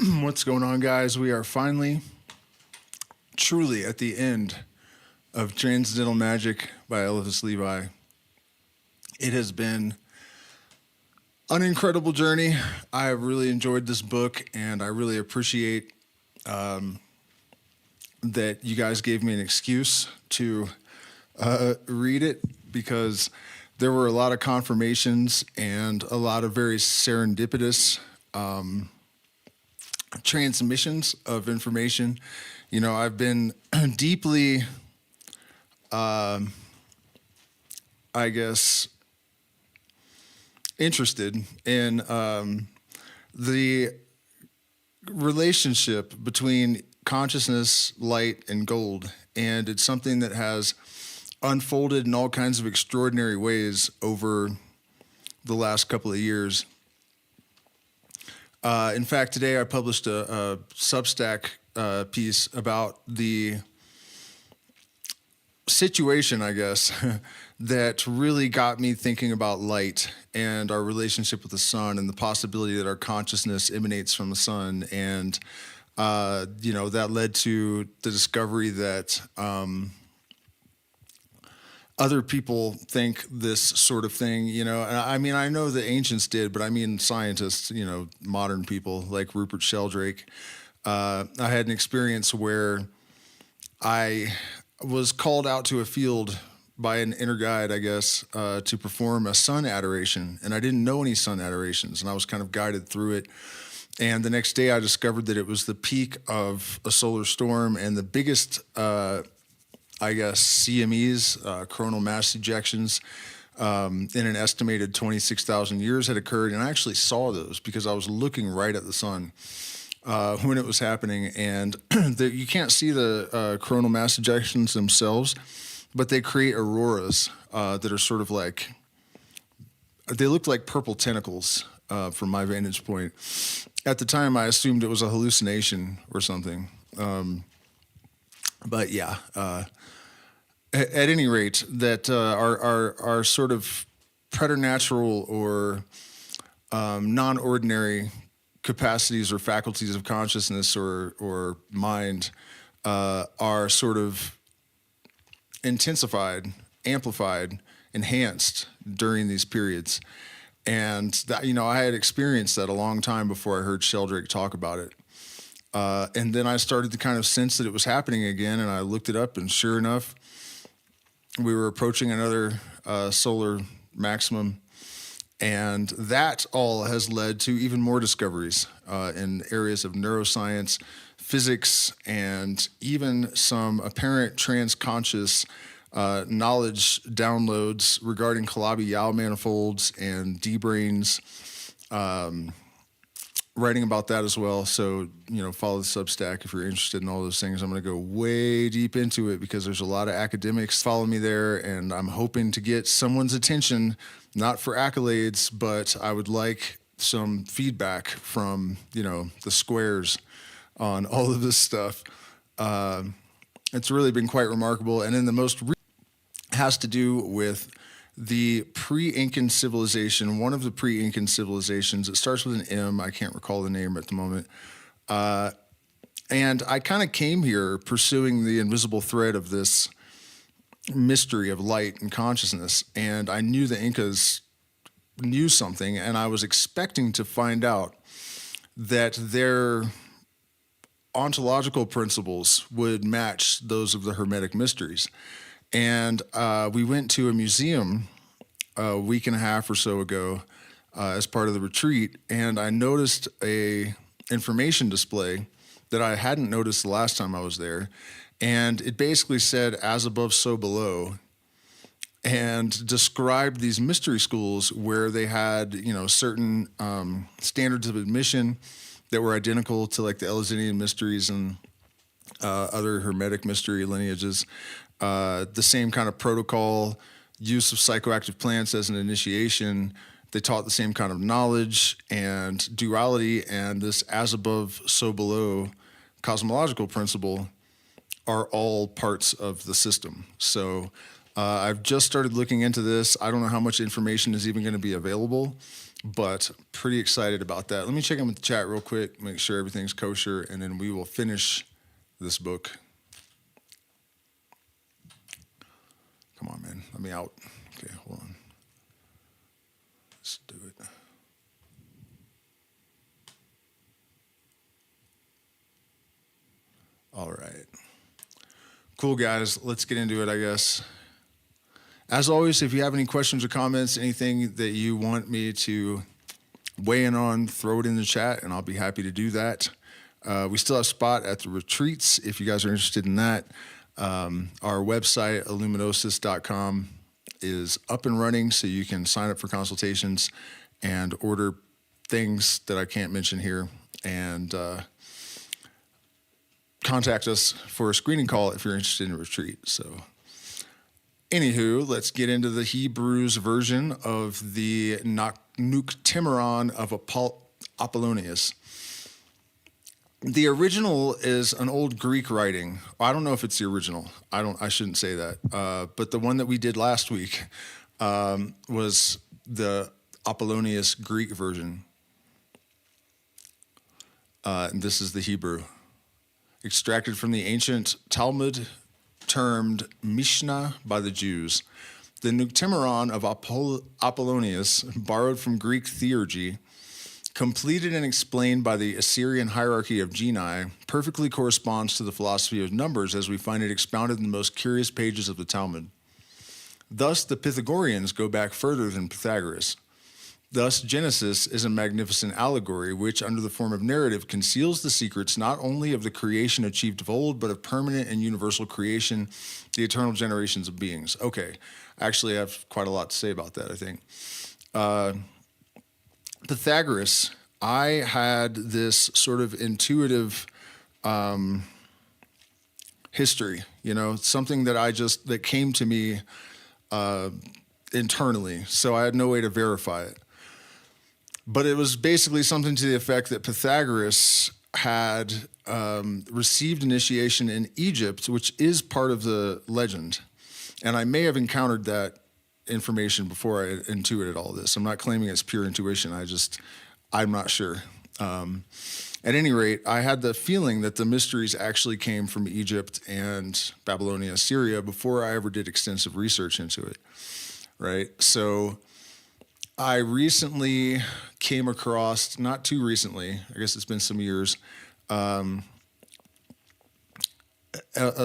What's going on, guys? We are finally, truly at the end of Transcendental Magic by Eliphas Levi. It has been an incredible journey. I have really enjoyed this book, and I really appreciate that you guys gave me an excuse to read it, because there were a lot of confirmations and a lot of very serendipitous transmissions of information. You know, I've been deeply, I guess, interested in the relationship between consciousness, light, and gold. And it's something that has unfolded in all kinds of extraordinary ways over the last couple of years. In fact, today I published a Substack piece about the situation, I guess, that really got me thinking about light and our relationship with the sun and the possibility that our consciousness emanates from the sun. And, that led to the discovery that other people think this sort of thing, and I mean, I know the ancients did, but I mean scientists, modern people like Rupert Sheldrake. I had an experience where I was called out to a field by an inner guide, I guess, to perform a sun adoration. And I didn't know any sun adorations, and I was kind of guided through it. And the next day I discovered that it was the peak of a solar storm, and the biggest, CMEs, coronal mass ejections, in an estimated 26,000 years had occurred. And I actually saw those because I was looking right at the sun when it was happening. And you can't see the coronal mass ejections themselves, but they create auroras that are sort of like, they looked like purple tentacles from my vantage point. At the time, I assumed it was a hallucination or something. But yeah, at any rate, that our sort of preternatural or non-ordinary capacities or faculties of consciousness or mind are sort of intensified, amplified, enhanced during these periods. And that, I had experienced that a long time before I heard Sheldrake talk about it. And then I started to kind of sense that it was happening again, and I looked it up, and sure enough, we were approaching another solar maximum. And that all has led to even more discoveries in areas of neuroscience, physics, and even some apparent transconscious knowledge downloads regarding Calabi-Yau manifolds and D-brains, writing about that as well. So, follow the Substack if you're interested in all those things. I'm going to go way deep into it because there's a lot of academics follow me there, and I'm hoping to get someone's attention, not for accolades, but I would like some feedback from, the squares on all of this stuff. It's really been quite remarkable. And then the most has to do with the pre-Incan civilization, one of the pre-Incan civilizations. It starts with an M. I can't recall the name at the moment. And I kind of came here pursuing the invisible thread of this mystery of light and consciousness. And I knew the Incas knew something, and I was expecting to find out that their ontological principles would match those of the Hermetic mysteries. And we went to a museum a week and a half or so ago as part of the retreat, and I noticed a information display that I hadn't noticed the last time I was there. And it basically said, "As above, so below," and described these mystery schools where they had, certain standards of admission that were identical to like the Eleusinian mysteries and other Hermetic mystery lineages. The same kind of protocol, use of psychoactive plants as an initiation. They taught the same kind of knowledge and duality, and this as above, so below cosmological principle are all parts of the system. So I've just started looking into this. I don't know how much information is even going to be available, but pretty excited about that. Let me check in with the chat real quick, make sure everything's kosher, and then we will finish this book. Come on, man. Let me out. Okay, hold on. Let's do it. All right. Cool, guys. Let's get into it, I guess. As always, if you have any questions or comments, anything that you want me to weigh in on, throw it in the chat, and I'll be happy to do that. We still have a spot at the retreats if you guys are interested in that. Our website, illuminosis.com, is up and running, so you can sign up for consultations and order things that I can't mention here, and contact us for a screening call if you're interested in a retreat. So anywho, let's get into the Hebrews version of the Nuctemeron of Apollonius. The original is an old Greek writing. I don't know if it's the original. I shouldn't say that. But the one that we did last week was the Apollonius Greek version. And this is the Hebrew. Extracted from the ancient Talmud, termed Mishnah by the Jews. The Nuctemeron of Apollonius, borrowed from Greek theurgy, completed and explained by the Assyrian hierarchy of Genii, perfectly corresponds to the philosophy of numbers as we find it expounded in the most curious pages of the Talmud. Thus, the Pythagoreans go back further than Pythagoras. Thus, Genesis is a magnificent allegory which, under the form of narrative, conceals the secrets not only of the creation achieved of old, but of permanent and universal creation, the eternal generations of beings. Okay, actually I have quite a lot to say about that, I think. Pythagoras, I had this sort of intuitive history, something that came to me internally, so I had no way to verify it. But it was basically something to the effect that Pythagoras had received initiation in Egypt, which is part of the legend. And I may have encountered that information before I intuited all this. I'm not claiming it's pure intuition. I'm not sure. At any rate, I had the feeling that the mysteries actually came from Egypt and Babylonia, Assyria, before I ever did extensive research into it, right? So I recently came across, not too recently, I guess it's been some years, a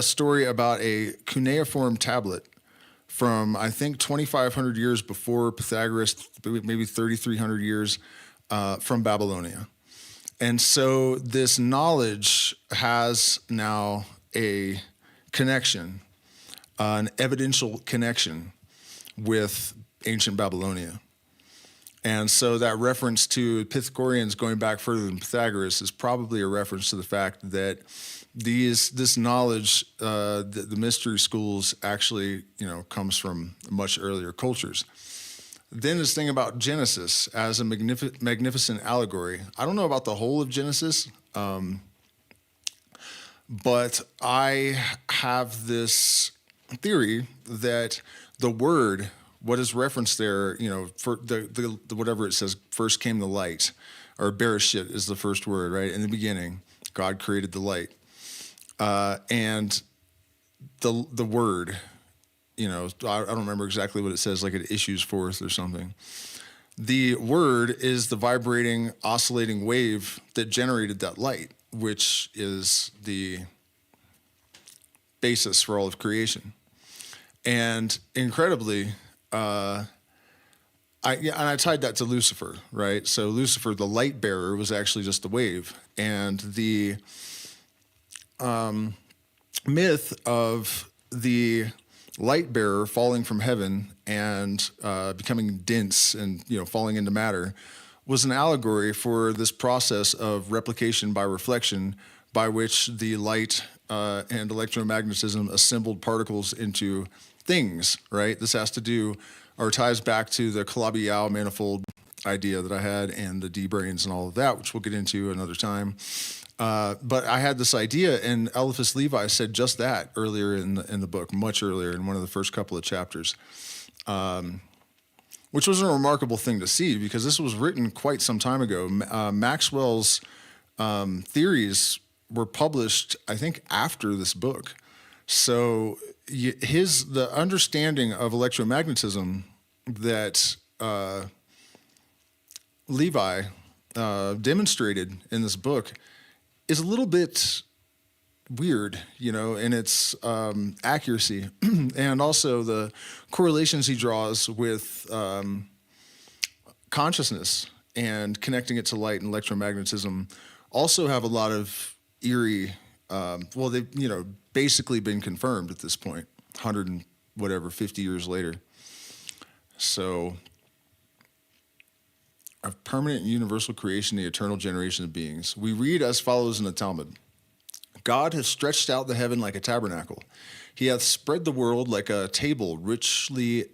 story about a cuneiform tablet from, I think, 2,500 years before Pythagoras, maybe 3,300 years from Babylonia. And so this knowledge has now a connection, an evidential connection with ancient Babylonia. And so that reference to Pythagoreans going back further than Pythagoras is probably a reference to the fact that this knowledge, the mystery schools, actually, comes from much earlier cultures. Then this thing about Genesis as a magnificent allegory. I don't know about the whole of Genesis, but I have this theory that the word, what is referenced there, for the whatever it says, first came the light, or Bereshit is the first word, right? In the beginning, God created the light. And the word, I don't remember exactly what it says, like it issues forth or something. The word is the vibrating, oscillating wave that generated that light, which is the basis for all of creation. And incredibly, I tied that to Lucifer, right? So Lucifer, the light bearer, was actually just the wave. And the myth of the light bearer falling from heaven and becoming dense and falling into matter was an allegory for this process of replication by reflection, by which the light and electromagnetism assembled particles into things, right? This has to do, or ties back to the Calabi-Yau manifold idea that I had, and the D-brains and all of that, which we'll get into another time. But I had this idea, and Eliphas Levi said just that earlier in the book, much earlier in one of the first couple of chapters, which was a remarkable thing to see because this was written quite some time ago. Maxwell's theories were published, I think, after this book. So the understanding of electromagnetism that Levi demonstrated in this book is a little bit weird, in its accuracy, and also the correlations he draws with consciousness and connecting it to light and electromagnetism also have a lot of eerie. They've basically been confirmed at this point, 100 and whatever, 50 years later. So, of permanent and universal creation, the eternal generation of beings. We read as follows in the Talmud. God hath stretched out the heaven like a tabernacle. He hath spread the world like a table richly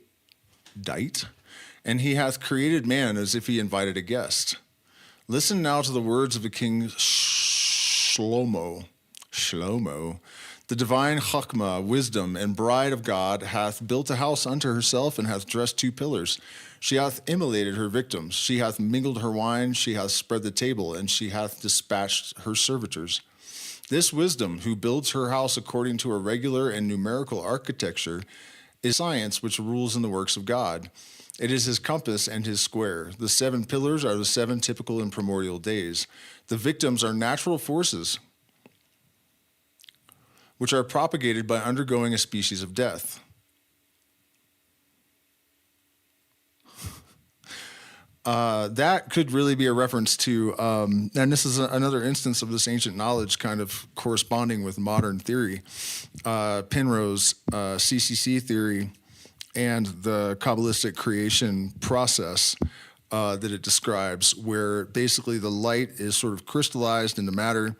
dight, and he hath created man as if he invited a guest. Listen now to the words of the king Shlomo. The divine Chokmah, wisdom, and bride of God, hath built a house unto herself, and hath dressed 2 pillars. She hath immolated her victims. She hath mingled her wine. She hath spread the table, and she hath dispatched her servitors. This wisdom, who builds her house according to a regular and numerical architecture, is science which rules in the works of God. It is his compass and his square. The 7 pillars are the 7 typical and primordial days. The victims are natural forces, which are propagated by undergoing a species of death. That could really be a reference to, and this is another instance of this ancient knowledge kind of corresponding with modern theory, Penrose CCC theory, and the Kabbalistic creation process that it describes, where basically the light is sort of crystallized into matter,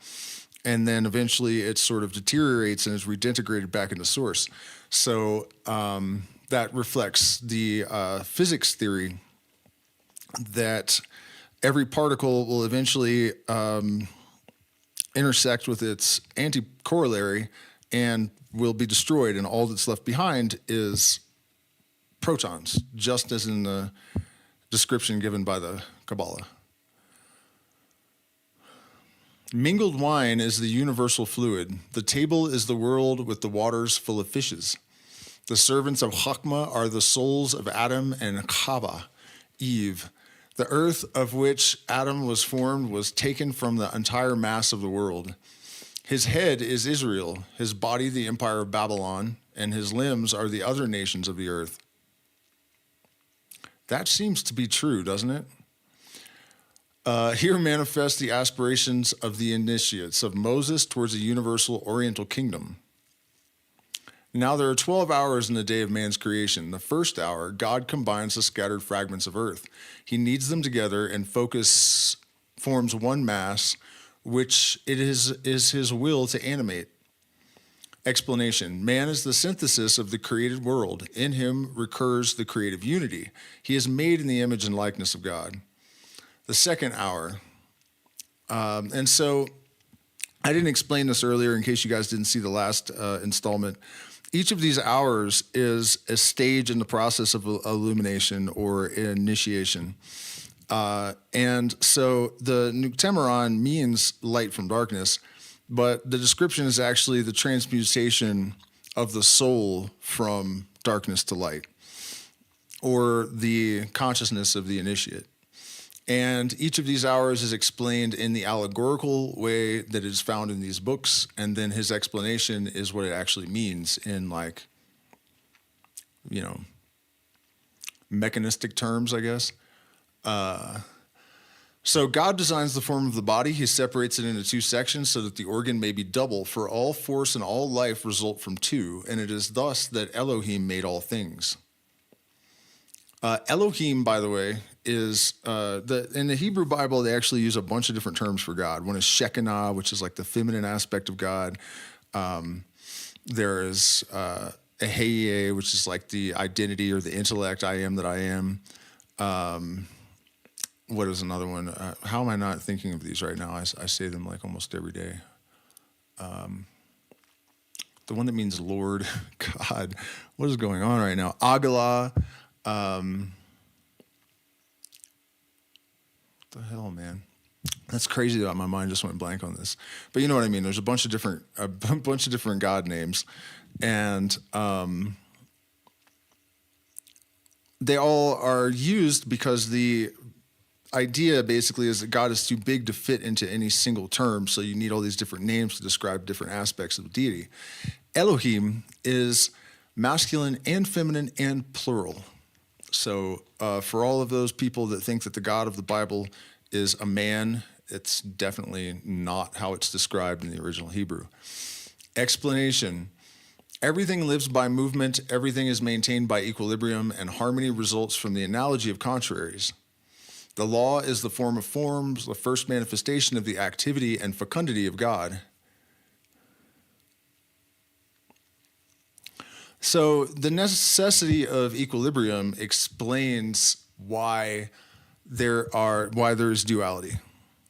and then eventually it sort of deteriorates and is reintegrated back into source. So that reflects the physics theory that every particle will eventually intersect with its anti-corollary and will be destroyed, and all that's left behind is protons, just as in the description given by the Kabbalah. Mingled wine is the universal fluid. The table is the world with the waters full of fishes. The servants of Chokmah are the souls of Adam and Chava, Eve. The earth of which Adam was formed was taken from the entire mass of the world. His head is Israel, his body the empire of Babylon, and his limbs are the other nations of the earth. That seems to be true, doesn't it? Here manifest the aspirations of the initiates of Moses towards a universal oriental kingdom. Now there are 12 hours in the day of man's creation. The first hour, God combines the scattered fragments of earth. He kneads them together and forms one mass, which it is his will to animate. Explanation. Man is the synthesis of the created world. In him recurs the creative unity. He is made in the image and likeness of God. The second hour. And so I didn't explain this earlier in case you guys didn't see the last installment. Each of these hours is a stage in the process of illumination or initiation. And so the Nuctemeron means light from darkness, but the description is actually the transmutation of the soul from darkness to light, or the consciousness of the initiate. And each of these hours is explained in the allegorical way that is found in these books, and then his explanation is what it actually means in, like, mechanistic terms, I guess. So God designs the form of the body. He separates it into 2 sections so that the organ may be double, for all force and all life result from 2, and it is thus that Elohim made all things. Elohim, by the way, is in the Hebrew Bible, they actually use a bunch of different terms for God. One is Shekinah, which is like the feminine aspect of God. There is Eheye, which is like the identity or the intellect, I am that I am. What is another one? How am I not thinking of these right now? I say them like almost every day. The one that means Lord, God, what is going on right now? Agalah. the hell, man? That's crazy that my mind just went blank on this. But you know what I mean? There's a bunch of different God names, and they all are used because the idea basically is that God is too big to fit into any single term, so you need all these different names to describe different aspects of the deity. Elohim is masculine and feminine and plural. So for all of those people that think that the God of the Bible is a man, it's definitely not how it's described in the original Hebrew. Explanation. Everything lives by movement, everything is maintained by equilibrium, and harmony results from the analogy of contraries. The law is the form of forms, the first manifestation of the activity and fecundity of God. So the necessity of equilibrium explains why there is duality.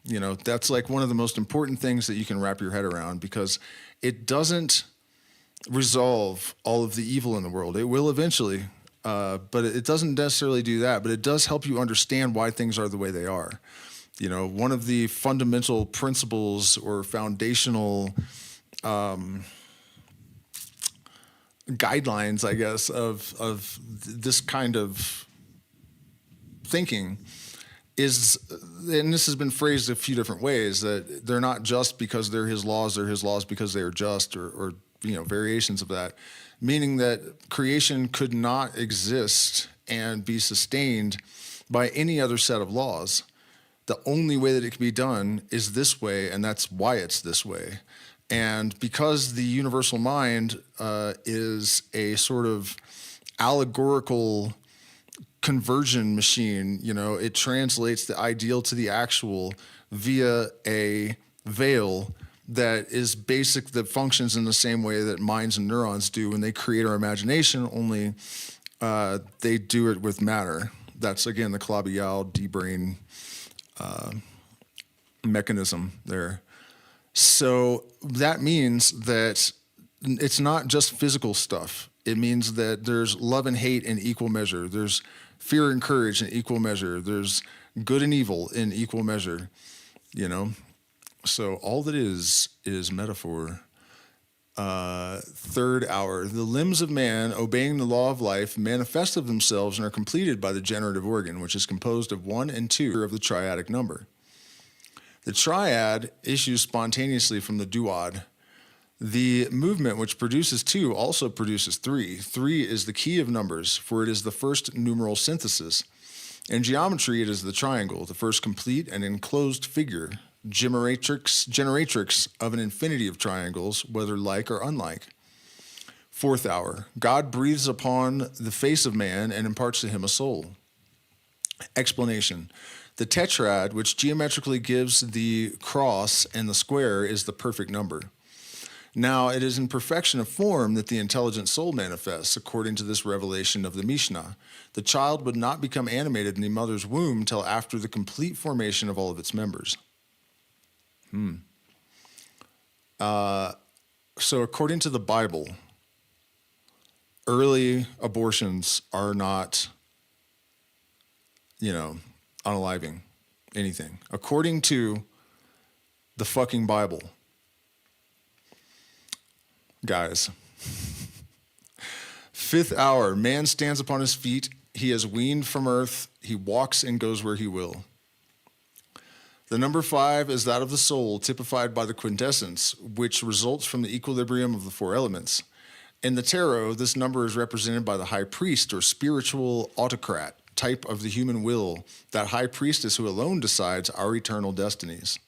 You know, that's like one of the most important things that you can wrap your head around, because it doesn't resolve all of the evil in the world. It will eventually, but it doesn't necessarily do that, but it does help you understand why things are the way they are. You know, one of the fundamental principles or foundational guidelines, I guess, of this kind of thinking is, and this has been phrased a few different ways, that they're not just because they're his laws because they are just, or you know, variations of that, meaning that creation could not exist and be sustained by any other set of laws. The only way that it can be done is this way, and that's why it's this way. And because the universal mind is a sort of allegorical conversion machine, you know, it translates the ideal to the actual via a veil that is basic, that functions in the same way that minds and neurons do when they create our imagination, only they do it with matter. That's, again, the Calabi-Yau D-brain mechanism there. So that means that it's not just physical stuff. It means that there's love and hate in equal measure. There's fear and courage in equal measure. There's good and evil in equal measure, you know? So all that is metaphor. Third hour. The limbs of man, obeying the law of life, manifest of themselves and are completed by the generative organ, which is composed of 1 and 2 of the triadic number. The triad issues spontaneously from the duad. The movement which produces 2 also produces 3. 3 is the key of numbers, for it is the first numeral synthesis. In geometry, it is the triangle, the first complete and enclosed figure, generatrix of an infinity of triangles, whether like or unlike. Fourth hour. God breathes upon the face of man and imparts to him a soul. Explanation. The tetrad, which geometrically gives the cross and the square, is the perfect number. Now, it is in perfection of form that the intelligent soul manifests, according to this revelation of the Mishnah. The child would not become animated in the mother's womb till after the complete formation of all of its members. So according to the Bible, early abortions are not, you know, unaliving anything. According to the fucking Bible, guys. Fifth hour, man stands upon his feet. He is weaned from earth. He walks and goes where he will. The number 5 is that of the soul, typified by the quintessence, which results from the equilibrium of the 4 elements. In the tarot, this number is represented by the high priest or spiritual autocrat, type of the human will, that high priestess who alone decides our eternal destinies.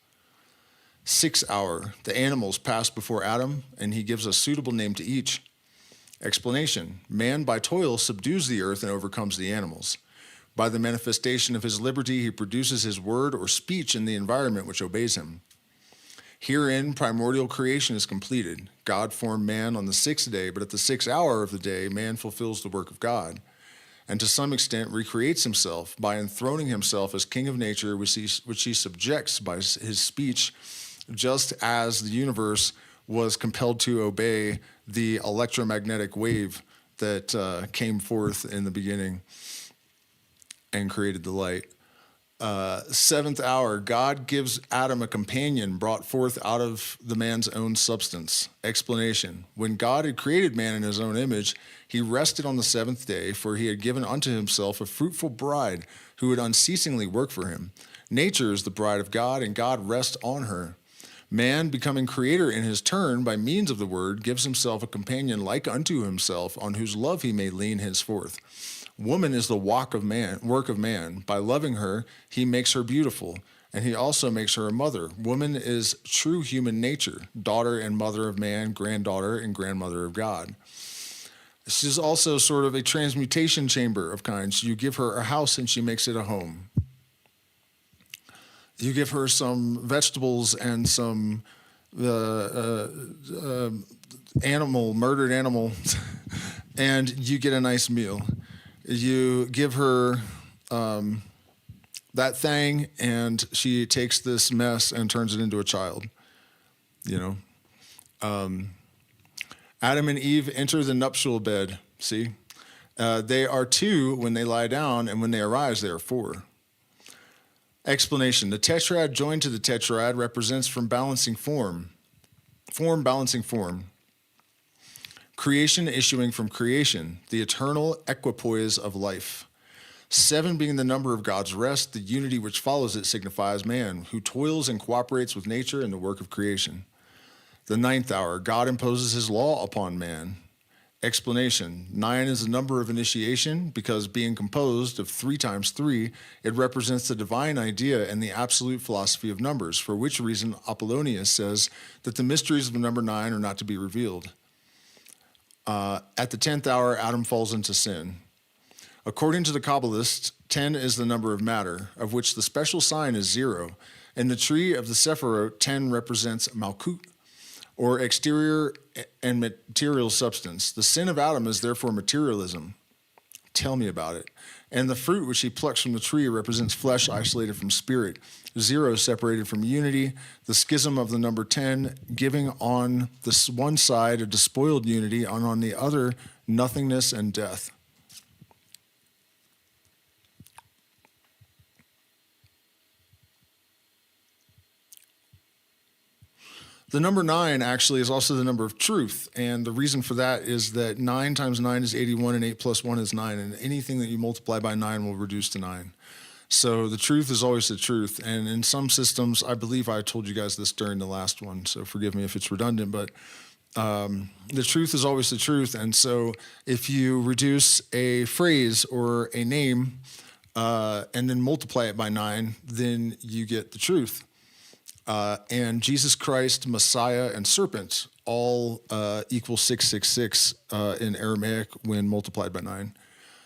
6 hour, the animals pass before Adam, and he gives a suitable name to each. Explanation. Man by toil subdues the earth and overcomes the animals. By the manifestation of his liberty, he produces his word or speech in the environment which obeys him. Herein, primordial creation is completed. God formed man on the 6th day, but at the 6th hour of the day, man fulfills the work of God, and to some extent recreates himself by enthroning himself as king of nature, which he subjects by his speech, just as the universe was compelled to obey the electromagnetic wave that came forth in the beginning and created the light. Seventh hour, God gives Adam a companion brought forth out of the man's own substance. Explanation. When God had created man in his own image, he rested on the seventh day, for he had given unto himself a fruitful bride who would unceasingly work for him. Nature is the bride of God, and God rests on her. Man, becoming creator in his turn by means of the word, gives himself a companion like unto himself, on whose love he may lean henceforth. Woman is the work of man. By loving her, he makes her beautiful, and he also makes her a mother. Woman is true human nature, daughter and mother of man, granddaughter and grandmother of God. This is also sort of a transmutation chamber of kinds. You give her a house and she makes it a home. You give her some vegetables and some murdered animal, and you get a nice meal. You give her that thing, and she takes this mess and turns it into a child. Adam and Eve enter the nuptial bed. See, they are two when they lie down, and when they arise, they are four. Explanation. The tetrad joined to the tetrad represents from balancing form balancing form. Creation issuing from creation, the eternal equipoise of life. 7 being the number of God's rest, the unity which follows it signifies man, who toils and cooperates with nature in the work of creation. The ninth hour, God imposes his law upon man. Explanation. 9 is the number of initiation because being composed of 3 times 3, it represents the divine idea and the absolute philosophy of numbers, for which reason Apollonius says that the mysteries of the number 9 are not to be revealed. At the 10th hour, Adam falls into sin. According to the Kabbalists, 10 is the number of matter, of which the special sign is 0. In the tree of the Sephirot, 10 represents Malkut, or exterior and material substance. The sin of Adam is therefore materialism. Tell me about it. And the fruit which he plucks from the tree represents flesh isolated from spirit, 0 separated from unity, the schism of the number 10, giving on the one side a despoiled unity, and on the other nothingness and death. The number 9 actually is also the number of truth, and the reason for that is that 9 times 9 is 81, and 8 plus 1 is 9, and anything that you multiply by 9 will reduce to 9. So the truth is always the truth, and in some systems, I believe I told you guys this during the last one, so forgive me if it's redundant, but the truth is always the truth, and so if you reduce a phrase or a name and then multiply it by 9, then you get the truth. And Jesus Christ, Messiah, and serpent all equal 666 in Aramaic when multiplied by 9.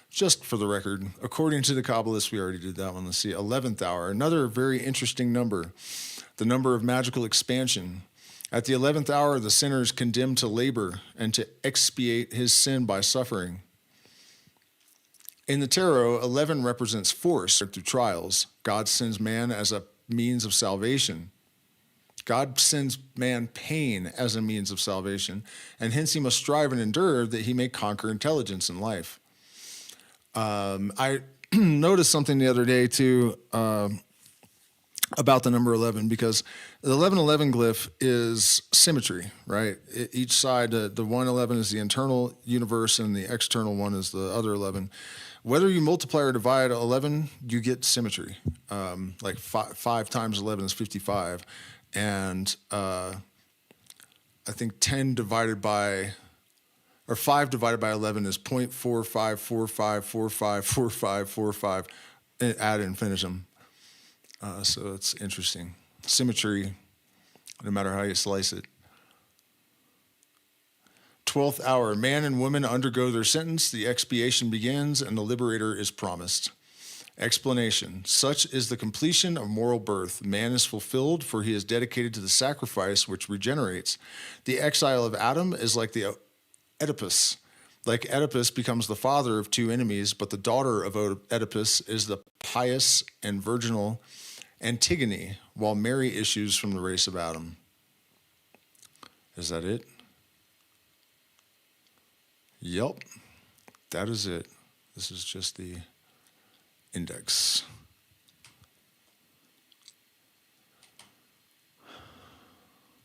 Just for the record, according to the Kabbalists, we already did that one. Let's see, 11th hour, another very interesting number, the number of magical expansion. At the 11th hour, the sinner is condemned to labor and to expiate his sin by suffering. In the tarot, 11 represents force through trials. God sends man as a means of salvation. God sends man pain as a means of salvation, and hence he must strive and endure that he may conquer intelligence in life. I noticed something the other day, too, about the number 11, because the 1111 glyph is symmetry, right? Each side, the 111 is the internal universe, and the external one is the other 11. Whether you multiply or divide 11, you get symmetry. Like 5 times 11 is 55. And I think 10 divided by, or 5 divided by 11 is 0.4545454545, add and finish them. So it's interesting. Symmetry, no matter how you slice it. 12th hour, man and woman undergo their sentence, the expiation begins, and the liberator is promised. Explanation. Such is the completion of moral birth. Man is fulfilled, for he is dedicated to the sacrifice which regenerates. The exile of Adam is like the Oedipus. Like Oedipus becomes the father of 2 enemies, but the daughter of Oedipus is the pious and virginal Antigone, while Mary issues from the race of Adam. Is that it? Yep, that is it. This is just the index.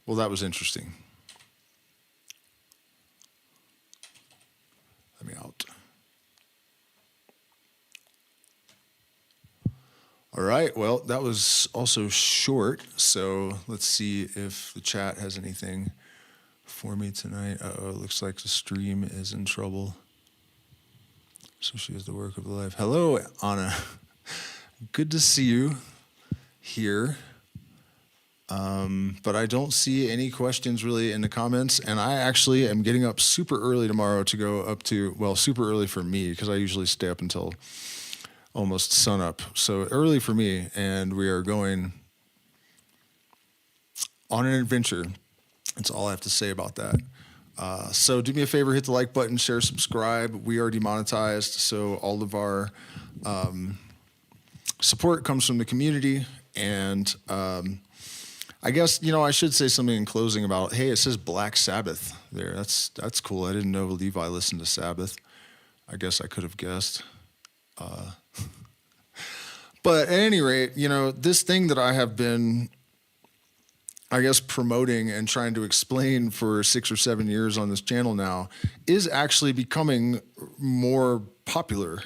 Well, that was interesting. Let me out. All right. Well, that was also short. So let's see if the chat has anything for me tonight. Uh-oh, it looks like the stream is in trouble. So she is the work of the life. Hello, Anna. Good to see you here. But I don't see any questions really in the comments. And I actually am getting up super early tomorrow to go up to, well, super early for me because I usually stay up until almost sunup. So early for me. And we are going on an adventure. That's all I have to say about that. So do me a favor, hit the like button, share, subscribe. We are demonetized. So all of our support comes from the community. And I guess, I should say something in closing about, hey, it says Black Sabbath there. That's cool. I didn't know Levi listened to Sabbath. I guess I could have guessed. But at any rate, this thing that I have been, I guess, promoting and trying to explain for 6 or 7 years on this channel now is actually becoming more popular.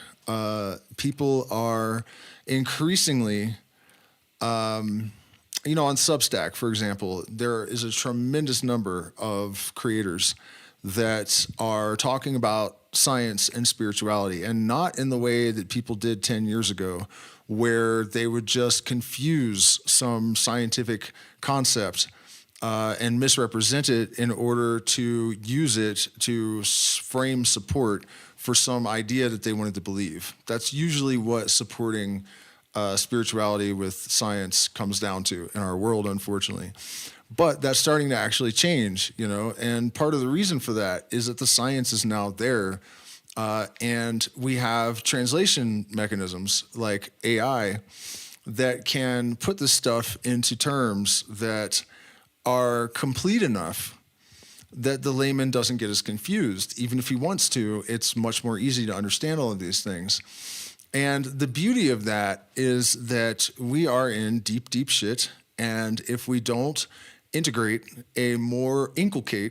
People are increasingly, on Substack, for example, there is a tremendous number of creators that are talking about science and spirituality, and not in the way that people did 10 years ago, where they would just confuse some scientific concept and misrepresent it in order to use it to frame support for some idea that they wanted to believe. That's usually what supporting spirituality with science comes down to in our world, unfortunately. But that's starting to actually change, and part of the reason for that is that the science is now there. And we have translation mechanisms like AI that can put this stuff into terms that are complete enough that the layman doesn't get as confused. Even if he wants to, it's much more easy to understand all of these things. And the beauty of that is that we are in deep, deep shit. And if we don't inculcate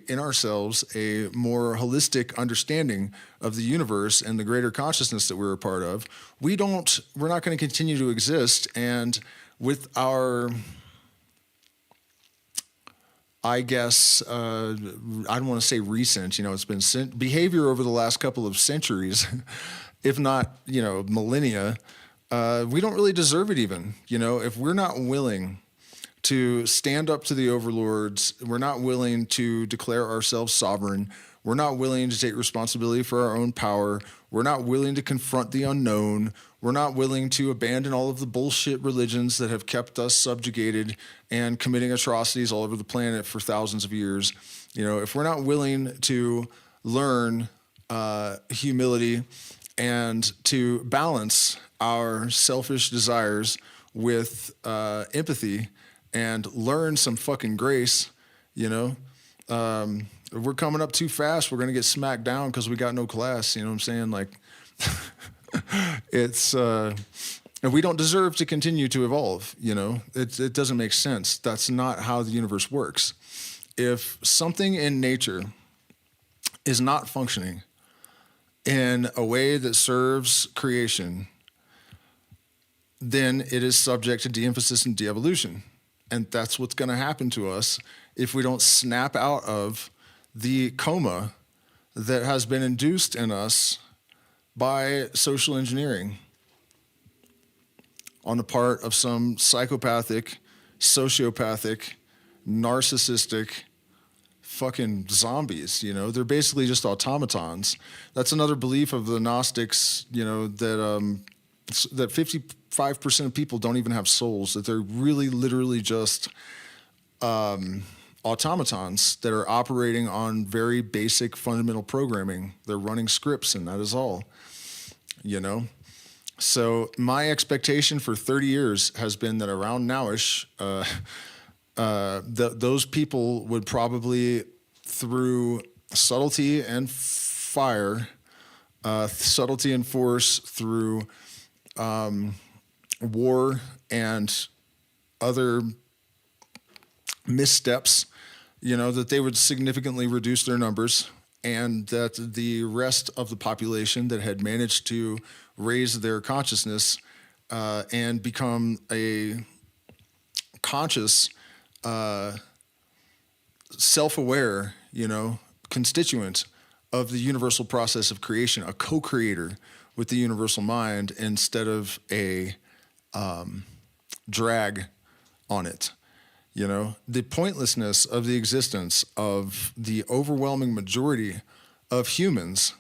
in ourselves a more holistic understanding of the universe and the greater consciousness that we're a part of, we're not going to continue to exist. And with our, I guess, I don't want to say recent, it's been behavior over the last couple of centuries, if not, millennia, we don't really deserve it even. If we're not willing to stand up to the overlords, we're not willing to declare ourselves sovereign, we're not willing to take responsibility for our own power, we're not willing to confront the unknown, we're not willing to abandon all of the bullshit religions that have kept us subjugated and committing atrocities all over the planet for thousands of years. If we're not willing to learn humility and to balance our selfish desires with empathy and learn some fucking grace, if we're coming up too fast, we're going to get smacked down because we got no class. You know what I'm saying? Like, it's, and we don't deserve to continue to evolve. It doesn't make sense. That's not how the universe works. If something in nature is not functioning in a way that serves creation, then it is subject to de-emphasis and de-evolution. And that's what's going to happen to us if we don't snap out of the coma that has been induced in us by social engineering on the part of some psychopathic, sociopathic, narcissistic fucking zombies. They're basically just automatons. That's another belief of the Gnostics, that 55% of people don't even have souls, that they're really literally just automatons that are operating on very basic fundamental programming. They're running scripts, and that is all, So my expectation for 30 years has been that around nowish, those people would probably, through subtlety and fire, subtlety and force, through war and other missteps, that they would significantly reduce their numbers, and that the rest of the population that had managed to raise their consciousness and become a conscious, self-aware, constituent of the universal process of creation, a co-creator with the universal mind instead of a drag on it. The pointlessness of the existence of the overwhelming majority of humans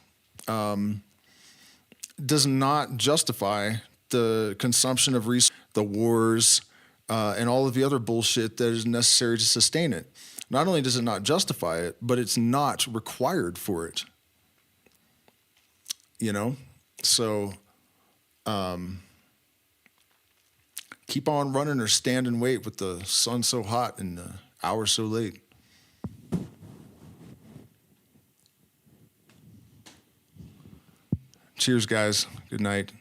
does not justify the consumption of resources, the wars, and all of the other bullshit that is necessary to sustain it. Not only does it not justify it, but it's not required for it. So keep on running or stand and wait with the sun so hot and the hour so late. Cheers, guys. Good night.